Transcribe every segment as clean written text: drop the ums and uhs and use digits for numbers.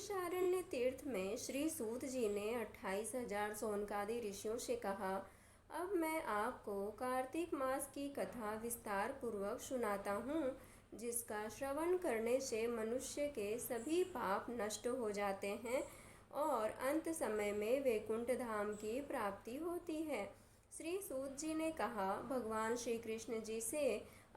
नैमिषारण्य तीर्थ में श्री सूत जी ने 28,000 सोनकादि ऋषियों से कहा, अब मैं आपको कार्तिक मास की कथा विस्तार पूर्वक सुनाता हूँ, जिसका श्रवण करने से मनुष्य के सभी पाप नष्ट हो जाते हैं और अंत समय में वैकुंठ धाम की प्राप्ति होती है। श्री सूत जी ने कहा, भगवान श्री कृष्ण जी से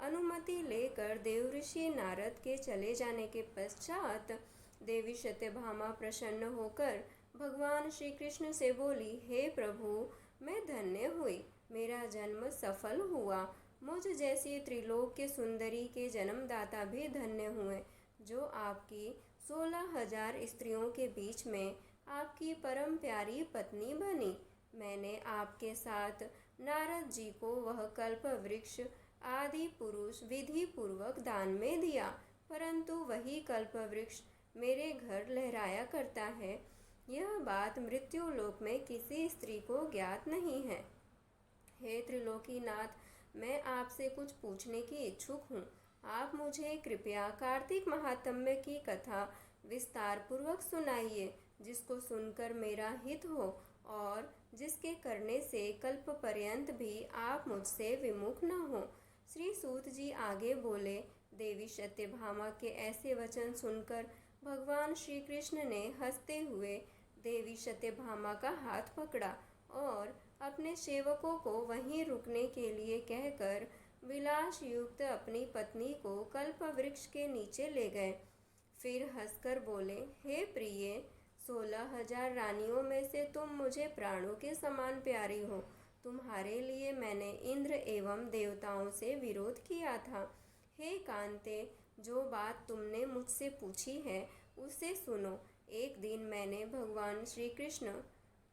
अनुमति लेकर देवऋषि नारद के चले जाने के पश्चात देवी सत्यभामा प्रसन्न होकर भगवान श्री कृष्ण से बोली, हे प्रभु, मैं धन्य हुई, मेरा जन्म सफल हुआ। मुझ जैसी त्रिलोक्य सुंदरी के जन्मदाता भी धन्य हुए, जो आपकी 16,000 स्त्रियों के बीच में आपकी परम प्यारी पत्नी बनी। मैंने आपके साथ नारद जी को वह कल्प वृक्ष आदि पुरुष विधि पूर्वक दान में दिया, परंतु वही कल्प वृक्ष मेरे घर लहराया करता है। यह बात मृत्यु लोक में किसी स्त्री को ज्ञात नहीं है। हे त्रिलोकीनाथ, मैं आपसे कुछ पूछने की इच्छुक हूँ। आप मुझे कृपया कार्तिक महात्म्य की कथा विस्तार पूर्वक सुनाइए, जिसको सुनकर मेरा हित हो और जिसके करने से कल्प पर्यंत भी आप मुझसे विमुख न हो। श्री सूत जी आगे बोले, देवी सत्यभामा के ऐसे वचन सुनकर भगवान श्री कृष्ण ने हंसते हुए देवी सत्यभामा का हाथ पकड़ा और अपने सेवकों को वहीं रुकने के लिए कहकर विलास युक्त अपनी पत्नी को कल्प वृक्ष के नीचे ले गए। फिर हंसकर बोले, हे प्रिय, 16,000 रानियों में से तुम मुझे प्राणों के समान प्यारी हो। तुम्हारे लिए मैंने इंद्र एवं देवताओं से विरोध किया था। हे कांते, जो बात तुमने मुझसे पूछी है उसे सुनो। एक दिन मैंने भगवान श्री कृष्ण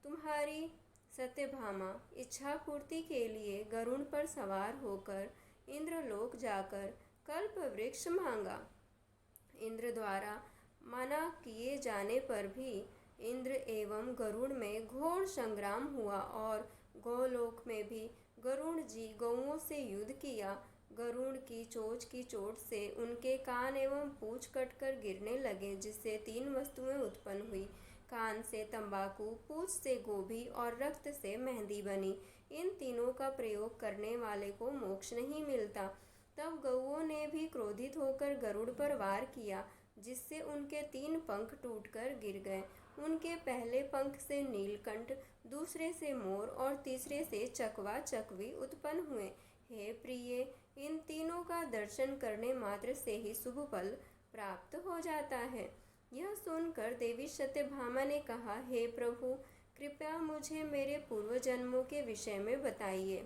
तुम्हारी सत्यभामा इच्छा पूर्ति के लिए गरुड़ पर सवार होकर इंद्रलोक जाकर कल्प वृक्ष मांगा। इंद्र द्वारा मना किए जाने पर भी इंद्र एवं गरुड़ में घोर संग्राम हुआ और गोलोक में भी गरुड़ जी गौओं से युद्ध किया। गरुड़ की चोट से उनके कान एवं पूंछ कटकर गिरने लगे, जिससे 3 वस्तुएं उत्पन्न हुई। कान से तंबाकू, पूंछ से गोभी और रक्त से मेहंदी बनी। इन तीनों का प्रयोग करने वाले को मोक्ष नहीं मिलता। तब गौओं ने भी क्रोधित होकर गरुड़ पर वार किया, जिससे उनके 3 पंख टूटकर गिर गए। उनके पहले पंख से नीलकंठ, दूसरे से मोर और तीसरे से चकवा चकवी उत्पन्न हुए। हे प्रिय, इन तीनों का दर्शन करने मात्र से ही शुभ फल प्राप्त हो जाता है। यह सुनकर देवी सत्यभामा ने कहा, हे प्रभु, कृपया मुझे मेरे पूर्व जन्मों के विषय में बताइए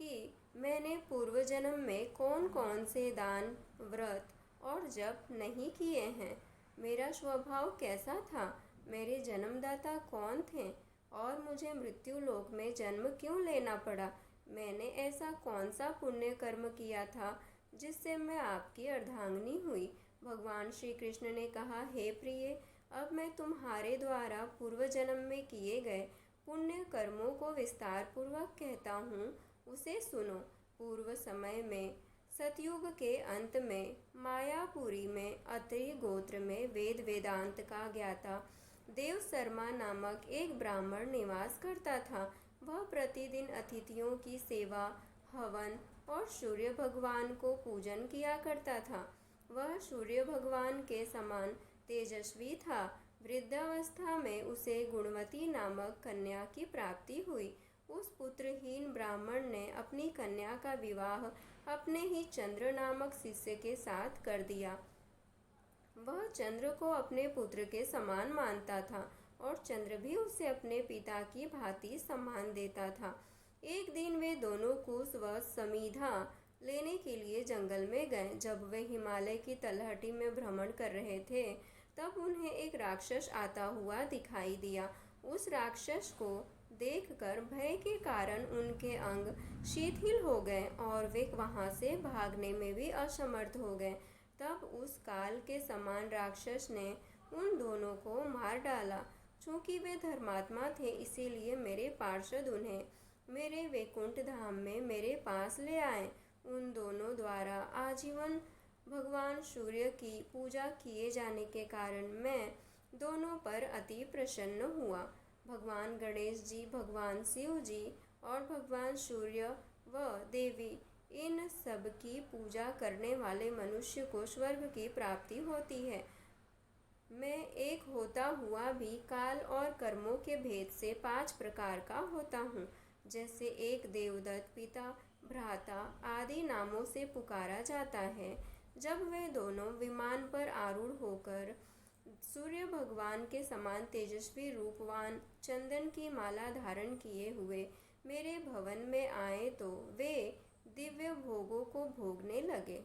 कि मैंने पूर्व जन्म में कौन कौन से दान, व्रत और जप नहीं किए हैं। मेरा स्वभाव कैसा था, मेरे जन्मदाता कौन थे और मुझे मृत्यु लोक में जन्म क्यों लेना पड़ा। मैंने ऐसा कौन सा पुण्य कर्म किया था जिससे मैं आपकी अर्धांगिनी हुई। भगवान श्री कृष्ण ने कहा, हे प्रिय, अब मैं तुम्हारे द्वारा पूर्व जन्म में किए गए पुण्य कर्मों को विस्तार पूर्वक कहता हूँ, उसे सुनो। पूर्व समय में सतयुग के अंत में मायापुरी में अत्रि गोत्र में वेद वेदांत का ज्ञाता देव शर्मा नामक एक ब्राह्मण निवास करता था। वह प्रतिदिन अतिथियों की सेवा, हवन और सूर्य भगवान को पूजन किया करता था। वह सूर्य भगवान के समान तेजस्वी था। वृद्धावस्था में उसे गुणवती नामक कन्या की प्राप्ति हुई। उस पुत्रहीन ब्राह्मण ने अपनी कन्या का विवाह अपने ही चंद्र नामक शिष्य के साथ कर दिया। वह चंद्र को अपने पुत्र के समान मानता था और चंद्र भी उसे अपने पिता की भांति सम्मान देता था। एक दिन वे दोनों कुश व समीधा लेने के लिए जंगल में गए। जब वे हिमालय की तलहटी में भ्रमण कर रहे थे, तब उन्हें एक राक्षस आता हुआ दिखाई दिया। उस राक्षस को देखकर भय के कारण उनके अंग शिथिल हो गए और वे वहां से भागने में भी असमर्थ हो गए। तब उस काल के समान राक्षस ने उन दोनों को मार डाला। चूँकि वे धर्मात्मा थे, इसीलिए मेरे पार्षद उन्हें मेरे वैकुंठ धाम में मेरे पास ले आए। उन दोनों द्वारा आजीवन भगवान सूर्य की पूजा किए जाने के कारण मैं दोनों पर अति प्रसन्न हुआ। भगवान गणेश जी, भगवान शिव जी और भगवान सूर्य व देवी, इन सब की पूजा करने वाले मनुष्य को स्वर्ग की प्राप्ति होती है। मैं एक होता हुआ भी काल और कर्मों के भेद से 5 प्रकार का होता हूँ। जैसे एक देवदत्त, पिता, भ्राता आदि नामों से पुकारा जाता है। जब वे दोनों विमान पर आरूढ़ होकर सूर्य भगवान के समान तेजस्वी रूपवान चंदन की माला धारण किए हुए मेरे भवन में आए तो वे दिव्य भोगों को भोगने लगे।